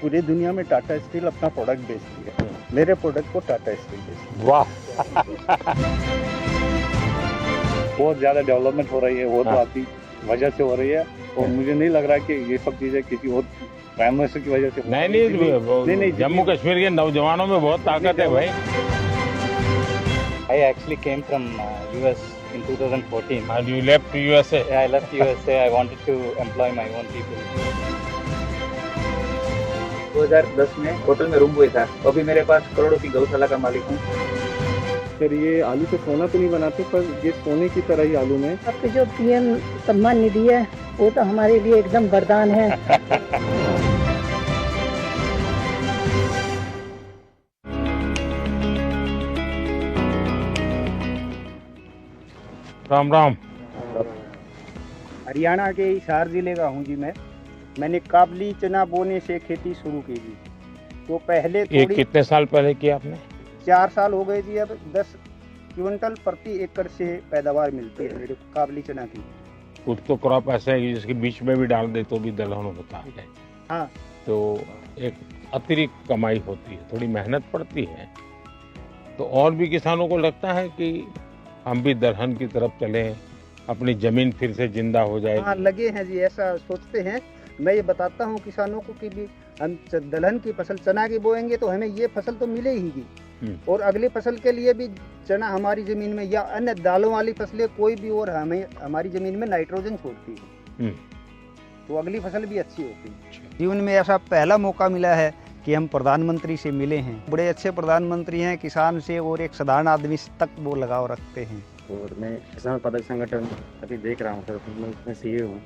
पूरी दुनिया में टाटा स्टील अपना प्रोडक्ट बेचती है, मेरे प्रोडक्ट को टाटा स्टील बेचती है। वाह। बहुत ज़्यादा डेवलपमेंट हो रही है, वो तो आपकी वजह से हो रही है, और मुझे नहीं लग रहा कि ये सब चीज़ें किसी और प्राइम मिनिस्टर की वजह से नहीं, जम्मू कश्मीर के नौजवानों में बहुत ताकत है भाई। I actually came from US in 2014. And you left to USA? Yeah, I left USA. I wanted to employ my own people. 2010 में होटल में रूम हुआ था, तो अभी मेरे पास करोड़ों की गौशाला का मालिक हूँ। फिर ये आलू से सोना तो नहीं बनाते, पर ये सोने की तरह ही आलू में। आपके जो पीएम सम्मान निधि है वो तो हमारे लिए एकदम वरदान है। राम राम। हरियाणा के हिसार जिले का हूँ जी मैंने काबली चना बोने से खेती शुरू की जी। तो पहले ये कितने साल पहले किया आपने? 4 साल हो गए जी। अब 10 क्विंटल प्रति एकड़ से पैदावार मिलती है मेरे काबली चना की। कुछ तो क्रॉप ऐसे है कि जिसके बीच में भी डाल दे तो भी दलहन होता है। हाँ, तो एक अतिरिक्त कमाई होती है, थोड़ी मेहनत पड़ती है। तो और भी किसानों को लगता है कि हम भी दलहन की तरफ चलें, अपनी जमीन फिर से जिंदा हो जाए। हाँ, लगे हैं जी, ऐसा सोचते हैं। मैं ये बताता हूँ किसानों को कि भी हम दलहन की फसल चना की बोएंगे तो हमें ये फसल तो मिलेगी, और अगली फसल के लिए भी चना हमारी जमीन में या अन्य दालों वाली फसलें कोई भी और हमें हमारी जमीन में नाइट्रोजन छोड़ती है, तो अगली फसल भी अच्छी होती है। जीवन में ऐसा पहला मौका मिला है कि हम प्रधानमंत्री से मिले हैं। बड़े अच्छे प्रधानमंत्री हैं, किसान से और एक साधारण आदमी तक वो लगाव रखते हैं। और मैं किसान उत्पादक संगठन अभी देख रहा हूँ सर, मैं उसमें सीईओ हूँ,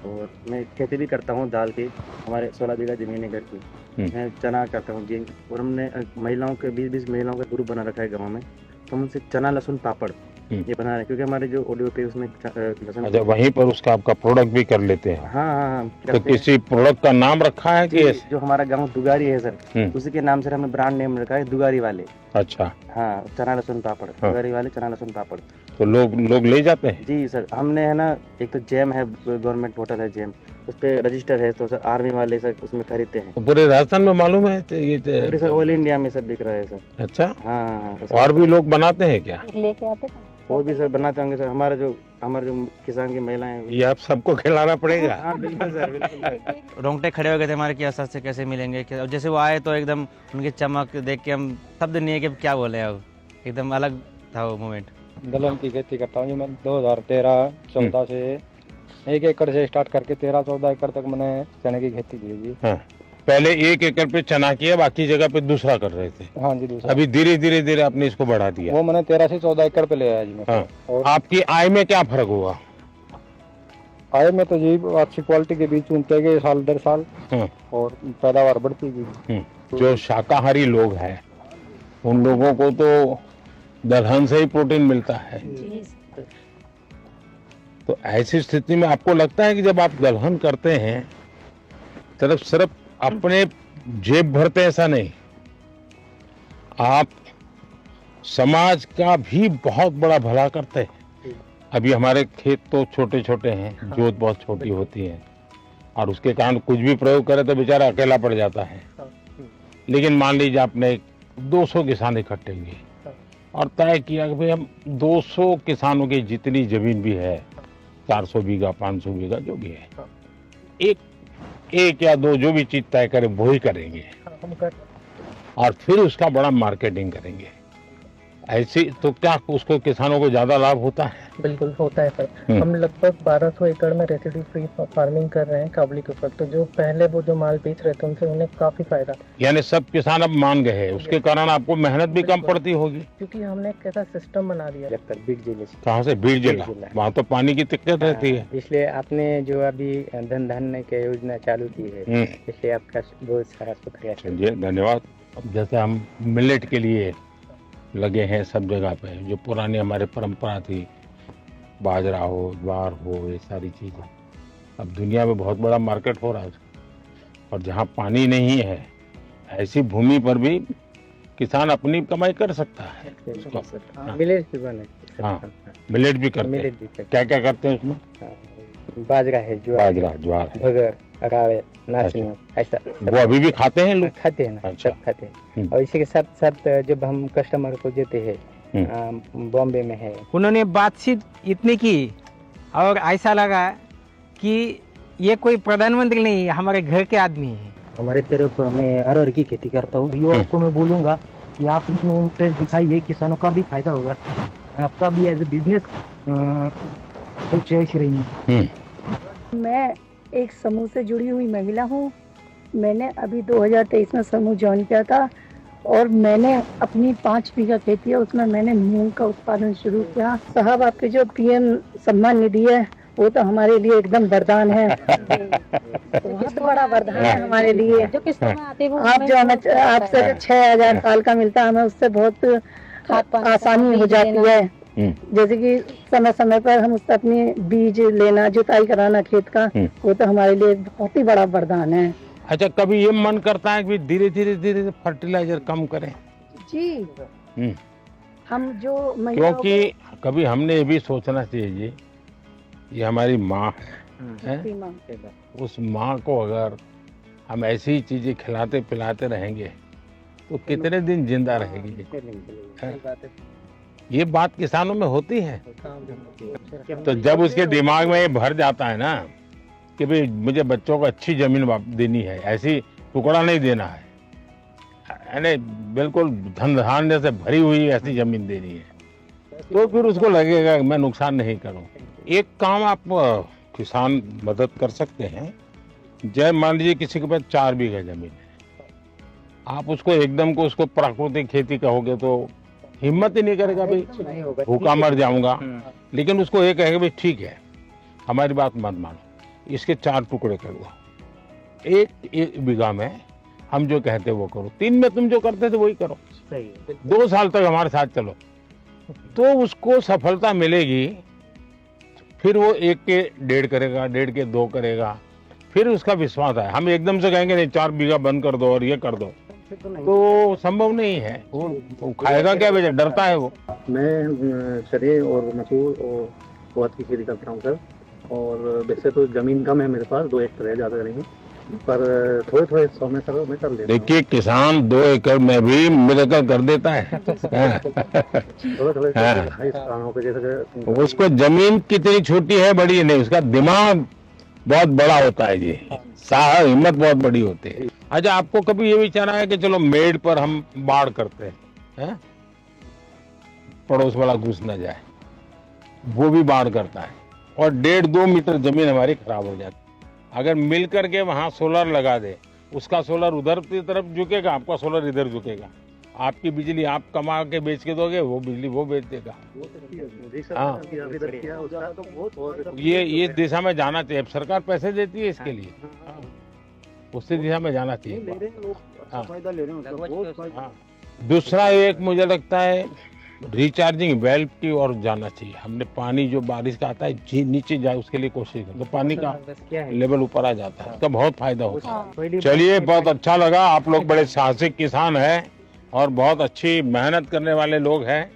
और मैं खेती भी करता हूँ दाल की। हमारे 16 बीघा जमीन है घर की, मैं चना करता हूँ जी। और हमने महिलाओं के 20 महिलाओं का ग्रुप बना रखा है गाँव में, तो हम उनसे चना लहसुन पापड़ ये बना रहे हैं, क्योंकि हमारे जो ऑडियो पे उसमें लहसुन। अच्छा, वहीं पर उसका आपका प्रोडक्ट भी कर लेते हैं? हाँ। तो किसी प्रोडक्ट का नाम रखा है कि जो हमारा गाँव दुगारी है सर, उसी के नाम से हमने ब्रांड नेम रखा है दुगारी वाले। अच्छा। हाँ, चना लहसुन पापड़, दुगारी वाले चना लहसुन पापड़। तो लोग ले जाते हैं? जी सर, हमने है ना, एक तो जैम है, गवर्नमेंट होटल है जैम, उस पे रजिस्टर है, तो सर आर्मी वाले सर उसमें खरीदते हैं। तो पूरे राजस्थान में मालूम है ये सर ऑल इंडिया में सब बिक रहा है सर। अच्छा। हाँ। और भी लोग बनाते हैं क्या? लेके आते और भी सर बनाते होंगे सर। हमारे जो किसान की महिलाएं, ये आप सबको खिलाना पड़ेगा। हाँ बिल्कुल सर, बिल्कुल। रोंगटे खड़े हो गए थे हमारे, क्या सर से कैसे मिलेंगे। और जैसे वो आए तो एकदम उनकी चमक देख के हम शब्द नहीं है कि क्या बोले, अब एकदम अलग था वो मोमेंट। दलहन की खेती करता हूँ मैं 2013-14 से 1 एकड़ से स्टार्ट करके 13-14 एकड़ तक मैंने चने की खेती की जी। हाँ। पहले 1 एकड़ पे चना किया, बाकी जगह पे दूसरा कर रहे थे? हाँ जी, दूसरा। अभी धीरे धीरे आपने इसको बढ़ा दिया? वो मैंने 13 से 14 एकड़ पे ले आया जी मैं। हाँ। और आपकी आय में क्या फर्क हुआ? आय में तो जी अच्छी क्वालिटी के बीज चुनते गए साल दर साल, और पैदावार बढ़ती गई। जो शाकाहारी लोग हैं उन लोगों को तो दलहन से ही प्रोटीन मिलता है। तो ऐसी स्थिति में आपको लगता है कि जब आप दलहन करते हैं सिर्फ अपने जेब भरते, ऐसा नहीं, आप समाज का भी बहुत बड़ा भला करते हैं। अभी हमारे खेत तो छोटे छोटे हैं, जोत बहुत छोटी होती है, और उसके कारण कुछ भी प्रयोग करे तो बेचारा अकेला पड़ जाता है। लेकिन मान लीजिए आपने 200 किसान इकट्ठे हुए और तय किया कि भाई हम 200 किसानों की जितनी जमीन भी है, 400 बीघा 500 बीघा जो भी है, एक या दो जो भी चीज तय करें वो ही करेंगे, और फिर उसका बड़ा मार्केटिंग करेंगे। ऐसी तो क्या उसको किसानों को ज्यादा लाभ होता है? बिल्कुल होता है सर। हम लगभग 1200 एकड़ में रेसिड्यू फ्री फार्मिंग कर रहे हैं काबली के ऊपर। तो जो पहले वो जो माल बेच रहे थे उनसे उन्हें काफी फायदा, यानी सब किसान अब मान गए हैं, उसके कारण आपको मेहनत भी कम पड़ती होगी, क्योंकि हमने एक ऐसा सिस्टम बना दिया। बीड जिले से। कहाँ से? बीड जिला। वहाँ तो पानी की दिक्कत रहती है, इसलिए आपने जो अभी धन की योजना चालू की है, इसलिए आपका बहुत सारा शुक्रिया। चलिए, धन्यवाद। अब जैसे हम मिलेट के लिए लगे हैं सब जगह पे, जो पुरानी हमारे परंपरा थी, बाजरा हो, ज्वार हो, ये सारी चीज़ें, अब दुनिया में बहुत बड़ा मार्केट हो रहा है। और जहाँ पानी नहीं है ऐसी भूमि पर भी किसान अपनी कमाई कर सकता है। मिलेट भी बने। हाँ, मिलेट भी करते हैं। क्या क्या करते हैं उसमें? बाजरा है, बाजरा, ज्वार है, भगर, अगावे नाचनी ऐसा वो अभी भी खाते हैं लोग? खाते हैं ना, अच्छा। सब खाते हैं। और इसी के साथ साथ जब हम कस्टमर को देते हैं बॉम्बे में है, उन्होंने बातचीत इतनी की और ऐसा लगा कि ये कोई प्रधानमंत्री नहीं है, हमारे घर के आदमी है। हमारे तरफ मैं अरहर की खेती करता हूँ, युवाओं को मैं बोलूँगा कि आप इसमें इंटरेस्ट दिखाइए, किसानों का भी फायदा होगा, आपका भी एज ए बिजनेस चॉइस रही। मैं एक समूह से जुड़ी हुई महिला हूँ। मैंने अभी 2023 में समूह ज्वाइन किया था और मैंने अपनी 5 बीघा खेती है, उसमें मैंने मूंग का उत्पादन शुरू किया। साहब आपके जो पीएम सम्मान निधि है वो तो हमारे लिए एकदम वरदान है, बहुत बड़ा वरदान है हमारे लिए। जो किस्त में आते हैं आप जो हमें आपसे 6,000 साल का मिलता है, हमें उससे बहुत आसानी हो जाती है। जैसे कि समय समय पर हम उससे अपनी बीज लेना, जुताई कराना खेत का, वो तो हमारे लिए बहुत ही बड़ा वरदान है। अच्छा, कभी ये मन करता है कि धीरे धीरे फर्टिलाइजर कम करें? जी, हम जो क्योंकि कभी हमने ये भी सोचना चाहिए जी, ये हमारी माँ है, उस माँ को अगर हम ऐसी ही चीजें खिलाते पिलाते रहेंगे तो कितने दिन जिंदा रहेगी? ये बात किसानों में होती है। तो जब उसके दिमाग में ये भर जाता है ना कि भाई मुझे बच्चों को अच्छी जमीन देनी है, ऐसी टुकड़ा नहीं देना है, यानी बिल्कुल धन धान्य से भरी हुई ऐसी जमीन देनी है, तो फिर उसको लगेगा कि मैं नुकसान नहीं करूं। एक काम आप किसान मदद कर सकते हैं। जब मान लीजिए किसी के पास 4 बीघा जमीन है, आप उसको एकदम को उसको प्राकृतिक खेती कहोगे तो हिम्मत ही नहीं करेगा, भाई भूखा मर जाऊंगा। लेकिन उसको ये कहेगा भाई ठीक है, हमारी बात मत मानो, इसके 4 टुकड़े कर दो, एक बीघा में हम जो कहते वो करो, 3 में तुम जो करते थे वही करो, 2 साल तक हमारे साथ चलो, तो उसको सफलता मिलेगी। फिर वो 1 के 1.5 करेगा, 1.5 के 2 करेगा, फिर उसका विश्वास है। हम एकदम से कहेंगे नहीं 4 बीघा बंद कर दो और ये कर दो, तो संभव नहीं है। वो खाएगा क्या, बेचा डरता है वो। मैं चने और मसूर और उड़द की खेती करता हूँ सर, और वैसे तो जमीन कम है मेरे पास, 2 एकड़ है, ज्यादा नहीं, पर थोड़े थोड़े 100 में सर मैं कर लेता हूँ। देखिए किसान 2 एकड़ में भी मिलकर कर देता है। थोड़े किसानों के जैसे उसको जमीन कितनी छोटी है बड़ी है नहीं, उसका दिमाग बहुत बड़ा होता है जी, साहस हिम्मत बहुत बड़ी होती है। अच्छा, आपको कभी ये विचार आया कि चलो मेड़ पर हम बाढ़ करते हैं, पड़ोस वाला घुस न जाए, वो भी बाढ़ करता है और 1.5-2 मीटर जमीन हमारी खराब हो जाती है। अगर मिल करके वहां सोलर लगा दे, उसका सोलर उधर की तरफ झुकेगा, आपका सोलर इधर झुकेगा, आपकी बिजली आप कमा के बेच के दोगे, वो बिजली वो बेच देगा। हाँ, ये दिशा में जाना चाहिए। अब सरकार पैसे देती है इसके लिए, उसी दिशा में जाना चाहिए। दूसरा एक मुझे लगता है रिचार्जिंग वेल की ओर जाना चाहिए। हमने पानी जो बारिश का आता है नीचे जाए उसके लिए कोशिश करें, तो पानी का लेवल ऊपर आ जाता है, उसका बहुत फायदा होता है। चलिए, बहुत अच्छा लगा। आप लोग बड़े साहसिक किसान हैं और बहुत अच्छी मेहनत करने वाले लोग हैं,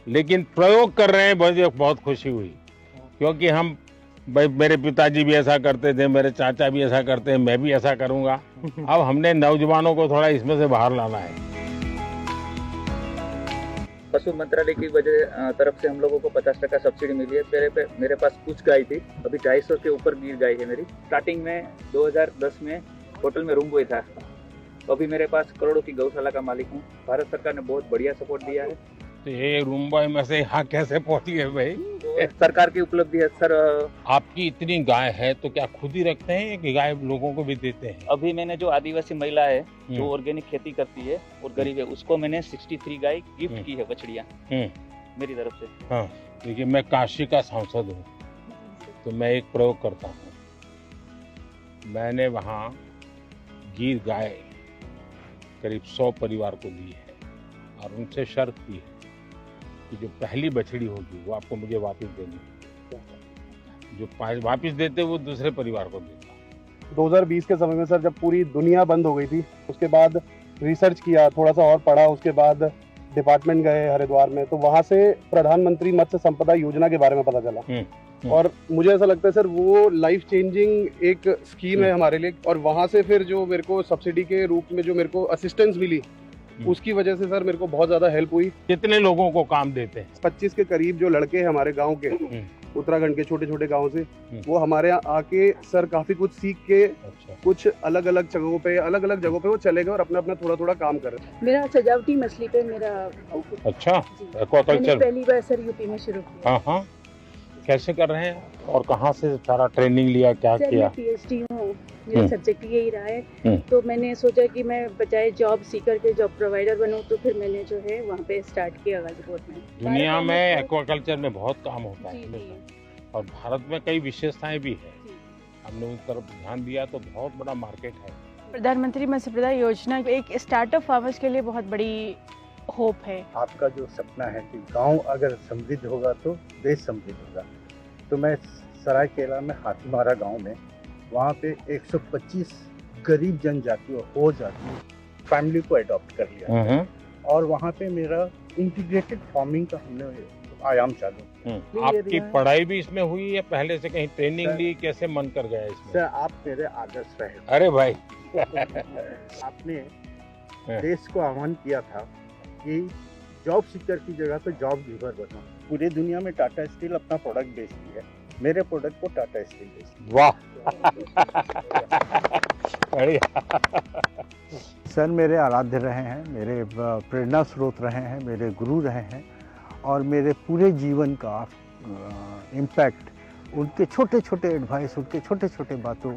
लेकिन प्रयोग कर रहे हैं, मुझे बहुत खुशी हुई। क्योंकि हम भाई, मेरे पिताजी भी ऐसा करते थे, मेरे चाचा भी ऐसा करते हैं, मैं भी ऐसा करूंगा। अब हमने नौजवानों को थोड़ा इसमें से बाहर लाना है। पशु मंत्रालय की वजह तरफ से हम लोगों को 50% सब्सिडी मिली है। मेरे पास कुछ गाय थी, अभी 250 के ऊपर गिर गाय है मेरी। स्टार्टिंग में 2010 में होटल में रूम बॉय था, अभी मेरे पास करोड़ों की गौशाला का मालिक हूँ। भारत सरकार ने बहुत बढ़िया सपोर्ट दिया है। तो ये रूम बॉय में से यहाँ कैसे पहुँच गए भाई? तो सरकार की उपलब्धि है सर। आपकी इतनी गाय है तो क्या खुद ही रखते हैं कि गाय लोगों को भी देते हैं? अभी मैंने जो आदिवासी महिला है जो ऑर्गेनिक खेती करती है और गरीब है, उसको मैंने 63 गाय गिफ्ट की है, बछड़ियाँ मेरी तरफ से। हाँ, देखिए मैं काशी का सांसद हूँ, तो मैं एक प्रयोग करता हूँ। मैंने वहाँ गिर गाय करीब 100 परिवार को दी है और उनसे शर्त की है कि जो पहली बछड़ी होगी वो आपको मुझे वापस देनी है, जो वापस देते वो दूसरे परिवार को देता। 2020 के समय में सर, जब पूरी दुनिया बंद हो गई थी, उसके बाद रिसर्च किया, थोड़ा सा और पढ़ा, उसके बाद डिपार्टमेंट गए हरिद्वार में, तो वहाँ से प्रधानमंत्री मत्स्य संपदा योजना के बारे में पता चला। और मुझे ऐसा लगता है सर वो लाइफ चेंजिंग एक स्कीम है हमारे लिए। और वहाँ से फिर जो मेरे को सब्सिडी के रूप में जो मेरे को असिस्टेंस मिली, उसकी वजह से सर मेरे को बहुत ज्यादा हेल्प हुई। कितने लोगों को काम देते हैं? 25 के करीब जो लड़के हैं हमारे गांव के, उत्तराखंड के छोटे छोटे गांव से, वो हमारे यहाँ आके सर काफी कुछ सीख के कुछ अलग अलग जगहों पे वो चले गए और अपना अपना थोड़ा थोड़ा काम कर रहे हैं। मेरा सजावटी मछली पे मेरा अच्छा, एक्वाकल्चर पहली बार सर यूपी में शुरू किया। हाँ हाँ, कैसे कर रहे हैं और कहाँ से सारा ट्रेनिंग लिया, क्या सर किया? मैं पीएचडी हूँ, मेरा सब्जेक्ट यही रहा है। तो मैंने सोचा कि मैं बजाय जॉब सीकर के जॉब प्रोवाइडर बनूं, तो फिर मैंने जो है वहाँ पे स्टार्ट किया गाजीपुर में। दुनिया में एक्वाकल्चर में बहुत काम होता है और भारत में कई विशेषताएं भी है। हमने उस तरफ ध्यान दिया तो बहुत बड़ा मार्केट है। प्रधानमंत्री मत्स्य संपदा योजना एक स्टार्टअप फार्मर्स के लिए बहुत बड़ी होप है। आपका जो सपना है कि गांव अगर समृद्ध होगा तो देश समृद्ध होगा, तो मैं सरायकेला में हाथीमारा गांव में वहाँ पे 125 गरीब जनजाति और हो जाति फैमिली को अडॉप्ट कर लिया और वहाँ पे मेरा इंटीग्रेटेड फार्मिंग का हमने आयाम चालू। आपकी पढ़ाई भी इसमें हुई है? पहले से कहीं ट्रेनिंग ली? कैसे मन कर गया इसमें? सर आप मेरे आदर्श रहे। अरे भाई आपने देश को आह्वान किया था कि जॉब सीकर की जगह पे जॉब गिवर बनो। पूरी दुनिया में टाटा स्टील अपना प्रोडक्ट बेचती है, मेरे प्रोडक्ट को टाटा स्टील बेचती है। वाह बढ़िया। सर मेरे आराध्य रहे हैं, मेरे प्रेरणा स्रोत रहे हैं, मेरे गुरु रहे हैं और मेरे पूरे जीवन का इम्पैक्ट उनके छोटे छोटे एडवाइस, उनके छोटे छोटे बातों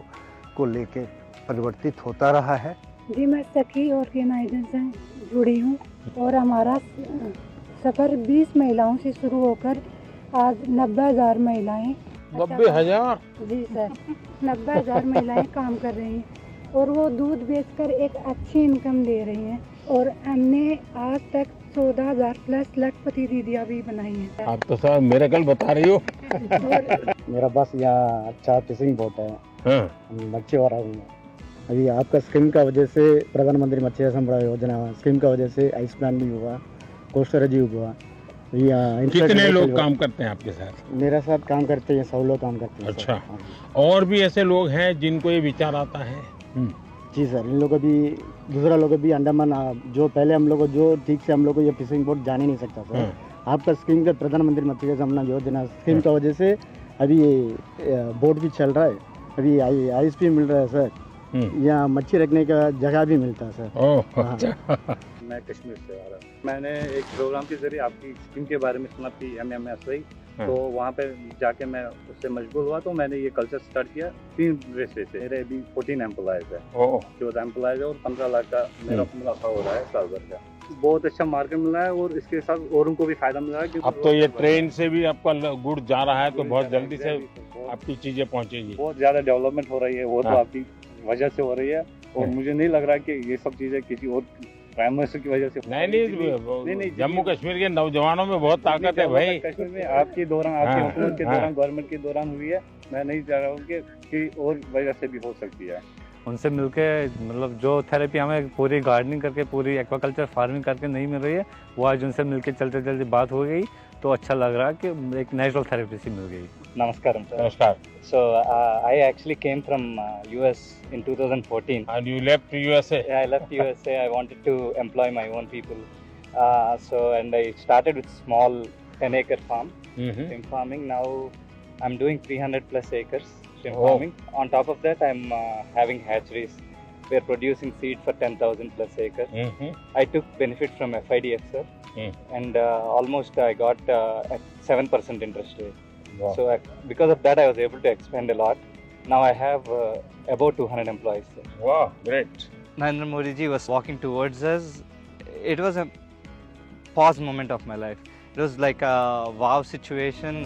को लेके परिवर्तित होता रहा है। जी मैं सखी ऑर्गेनाइजेशन से जुड़ी हूँ और हमारा सफ़र 20 महिलाओं से शुरू होकर आज 90,000 महिलाएं 90,000? जी सर 90,000 महिलाएं काम कर रही हैं और वो दूध बेचकर एक अच्छी इनकम ले रही हैं और हमने आज तक 14,000 प्लस लखपति दीदियाँ भी बनाई हैं। आप तो सर मेरे कल बता रही हो। मेरा बस यहाँ अच्छा फिशिंग बोट है, बच्चे हो रहा हूँ। अभी आपका स्कीम का वजह से प्रधानमंत्री मत्स्य संपदा योजना स्कीम का वजह से आइस प्लान भी हुआ, कोस्टर जी हुआ। कितने लोग काम करते हैं आपके साथ? मेरे साथ काम करते हैं 100 लोग काम करते हैं। अच्छा, और भी ऐसे लोग हैं जिनको ये विचार आता है? जी सर, इन लोगों को भी दूसरा लोग भी अंडमान, जो पहले हम लोग जो ठीक से हम लोग को ये फिशिंग बोट जाने नहीं सकता सर। आपका स्कीम का प्रधानमंत्री मत्स्य संपदा योजना स्कीम का वजह से अभी बोट भी चल रहा है, अभी आइस भी मिल रहा है सर, यहाँ मच्छी रखने का जगह भी मिलता है सर। अच्छा। मैं कश्मीर से आ रहा हूँ। मैंने एक प्रोग्राम के जरिए आपकी स्कीम के बारे में सुना थी MMSI, तो वहाँ पे जाके मैं उससे मशगूल हुआ, तो मैंने ये कल्चर स्टार्ट किया 3 रेसे से। मेरे अभी 14 एम्प्लॉयज़ है, 14 एम्प्लॉयज़ है और 15 लाख का मेरा मुनाफा हो रहा है साल भर का। बहुत अच्छा मार्केट मिला है और इसके साथ औरों को भी फायदा मिल रहा है। अब तो ये ट्रेन से भी आपका गुड़ जा रहा है तो बहुत जल्दी से आपकी चीजें पहुँचेगी। बहुत ज़्यादा डेवलपमेंट हो रही है, वो तो आपकी वजह से हो रही है और मुझे नहीं लग रहा कि ये सब चीज़ें किसी और प्राइम मिनिस्टर की वजह से। नहीं, जम्मू कश्मीर के नौजवानों में बहुत ताकत है भाई। कश्मीर में आपकी दौरान, आपकी हुकूमत के दौरान, गवर्नमेंट के दौरान हुई है। मैं नहीं चाह रहा हूँ कि और वजह से भी हो सकती है। उनसे मिलके मतलब जो थेरेपी हमें पूरी गार्डनिंग करके, पूरी एक्वाकल्चर फार्मिंग करके नहीं मिल रही है, वो आज उनसे मिलके चलते चलते बात हो गई तो अच्छा लग रहा है कि एक नेचुरल थेरेपी सी मिल गई। Namaskaram, sir. Namaskar. So I actually came from US in 2014. And you left USA? Yeah, I left USA. I wanted to employ my own people. And I started with small 10-acre farm, shrimp farming. Now I'm doing 300 plus acres shrimp farming. On top of that, I'm having hatcheries. We're producing seed for 10,000 plus acres. I took benefit from FIDF, sir. And almost I got at 7% interest rate. Wow. So because of that, I was able to expand a lot. Now I have about 200 employees. Sir. Wow, great. Narendra Modi ji was walking towards us. It was a pause moment of my life. It was like a wow situation.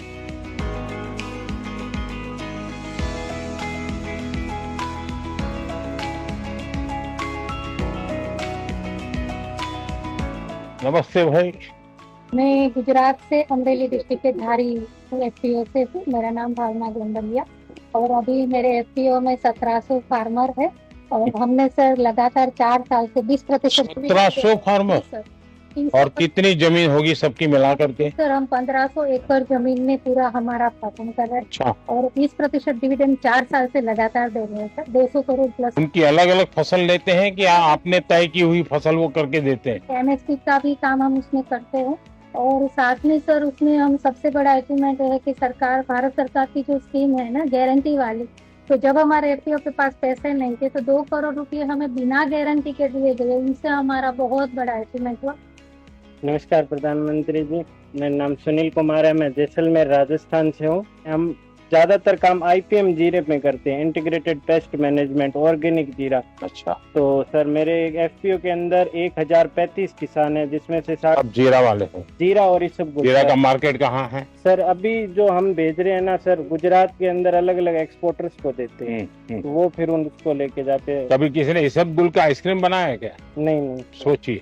नमस्ते भाई। मैं गुजरात से Amreli district के धारी FPO से हूँ। मेरा नाम भावना गोंडलिया और अभी मेरे FPO में 1700 फार्मर है और हमने सर लगातार 4 साल से 20% 1700 फार्मर? और कितनी जमीन होगी सबकी मिला करके? सर हम 1500 एकड़ जमीन में पूरा हमारा फार्मिंग कर रहे हैं। अच्छा। और 20% डिविडेंड 4 साल से लगातार दे रहे हैं सर, 200 करोड़ प्लस। उनकी अलग अलग फसल लेते हैं कि आपने तय की हुई फसल वो करके देते हैं? एमएसपी का भी काम हम उसमें करते हैं और साथ में सर उसमें हम सबसे बड़ा अचीवमेंट है कि सरकार, भारत सरकार की जो स्कीम है ना गारंटी वाली, तो जब हमारे एफपीओ के पास पैसे नहीं थे तो 2 करोड़ रुपए हमें बिना गारंटी के दिए गए, उनसे हमारा बहुत बड़ा अचीवमेंट हुआ। नमस्कार प्रधानमंत्री जी, मेरा नाम सुनील कुमार है, मैं जैसलमेर राजस्थान से हूँ। हम ज्यादातर काम आईपीएम जीरे में करते हैं, इंटीग्रेटेड पेस्ट मैनेजमेंट, ऑर्गेनिक जीरा। अच्छा। तो सर मेरे एफपीओ के अंदर 1035 किसान है, जिसमें से अब जीरा वाले हैं? जीरा और इसब जीरा का मार्केट कहाँ है सर? अभी जो हम भेज रहे हैं ना सर, गुजरात के अंदर अलग अलग एक्सपोर्टर्स को देते हैं, तो वो फिर उनको लेके जाते हैं। कभी किसी ने इसबगुल का आइसक्रीम बनाया है क्या? नहीं। सोचिए,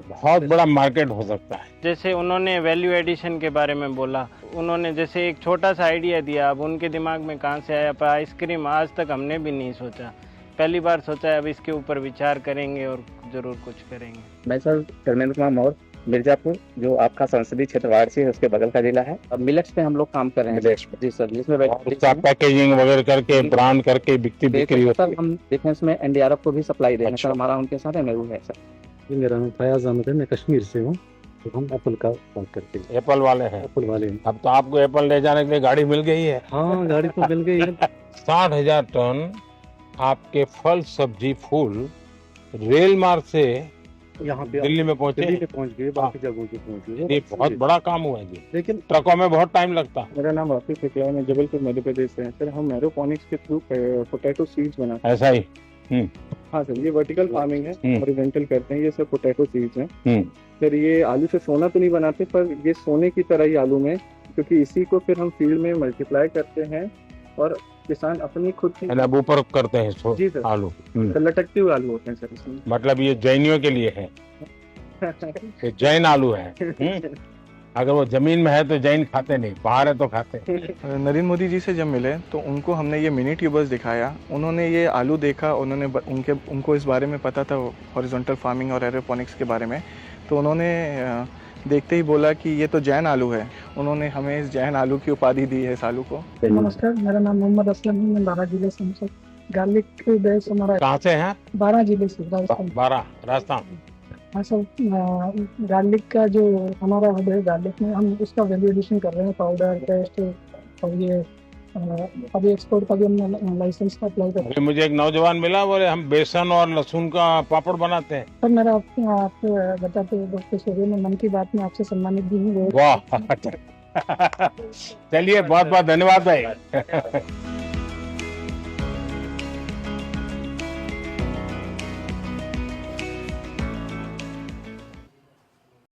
बहुत बड़ा मार्केट हो सकता है। जैसे उन्होंने वैल्यू एडिशन के बारे में बोला, उन्होंने जैसे एक छोटा सा आइडिया दिया, अब उनके दिमाग में कहाँ से आया, पर आइसक्रीम आज तक हमने भी नहीं सोचा, पहली बार सोचा है। अब इसके ऊपर विचार करेंगे और जरूर कुछ करेंगे। मैं सर धर्मेंद्र कुमार मौर्य, मिर्जापुर, जो आपका संसदीय क्षेत्र वाराणसी है उसके बगल का जिला है। अब मिलेट्स पे हम लोग काम कर रहे हैं जी सर, जिसमें पैकेजिंग वगैरह करके ब्रांड करके बिक्री होती है। हम डिफेंस में एनडीआरएफ को भी सप्लाई दे रहे हैं सर, हमारा उनके साथ एमओयू है सर। मेरा नाम फयाज अहमद है, मैं कश्मीर से हूँ, तो हम एप्पल का काम करते हैं। एप्पल वाले हैं? एप्पल वाले हैं। अब तो आपको एप्पल ले जाने के लिए गाड़ी मिल गई है? हाँ, गाड़ी तो मिल गई है। 60,000 टन आपके फल, सब्जी, फूल रेल मार्ग से यहाँ पे दिल्ली में पहुँचे? दिल्ली पे पहुँच गए, बाकी जगहों पे पहुँच गए। ये बहुत बड़ा काम हुआ है जी, लेकिन ट्रकों में बहुत टाइम लगता है। मेरा नाम राफी फिकला है, मैं जबलपुर मध्य प्रदेश से। सर हम एरोपोनिक्स के थ्रू पोटैटो सीड्स बनाते हैं। ऐसा ही? हाँ सर, ये वर्टिकल फार्मिंग है, हॉरिजॉन्टल करते हैं। ये सब पोटैटो सीड्स हैं सर। ये आलू से सोना तो नहीं बनाते, पर ये सोने की तरह ही आलू में, क्योंकि इसी को फिर हम फील्ड में मल्टीप्लाई करते हैं और किसान अपनी खुद की अब ऊपर करते हैं जी सर, आलू। तो लटकते हुए आलू होते हैं सर इसमें। मतलब ये जैनियों के लिए है, ये जैन आलू है। अगर वो जमीन में है तो जैन खाते नहीं, बाहर है तो खाते। नरेंद्र मोदी जी से जब मिले तो उनको हमने ये मिनी ट्यूबर्स दिखाया, उन्होंने ये आलू देखा, उन्होंने उनको इस बारे में पता था हॉरिजॉन्टल फार्मिंग और एरोपोनिक्स के बारे में, तो उन्होंने देखते ही बोला कि ये तो जैन आलू है। उन्होंने हमें इस जैन आलू की उपाधि दी है इस आलू को। नमस्कार, मेरा नाम मोहम्मद असलम है, मैं 12 जिले से हूँ। गार्लिक बेस हमारा कहाँ से है? 12 जिले से, राजस्थान। 12 राजस्थान। हाँ सर, गार्लिक का जो हमारा हब है, गार्लिक में हम उसका वैल्यू एडिशन कर रहे हैं, पाउडर, पेस्ट, और ये अभी एक्सपोर्ट का भी हमने लाइसेंस का अप्लाई कर रहे हैं। मुझे एक नौजवान मिला, बोले हम बेसन और लहसुन का पापड़ बनाते हैं। सर मेरा आपको बताते दोस्तों सूर्य में मन की बात में आपसे सम्मानित भी हूँ। वाह, चलिए बहुत बहुत धन्यवाद भाई।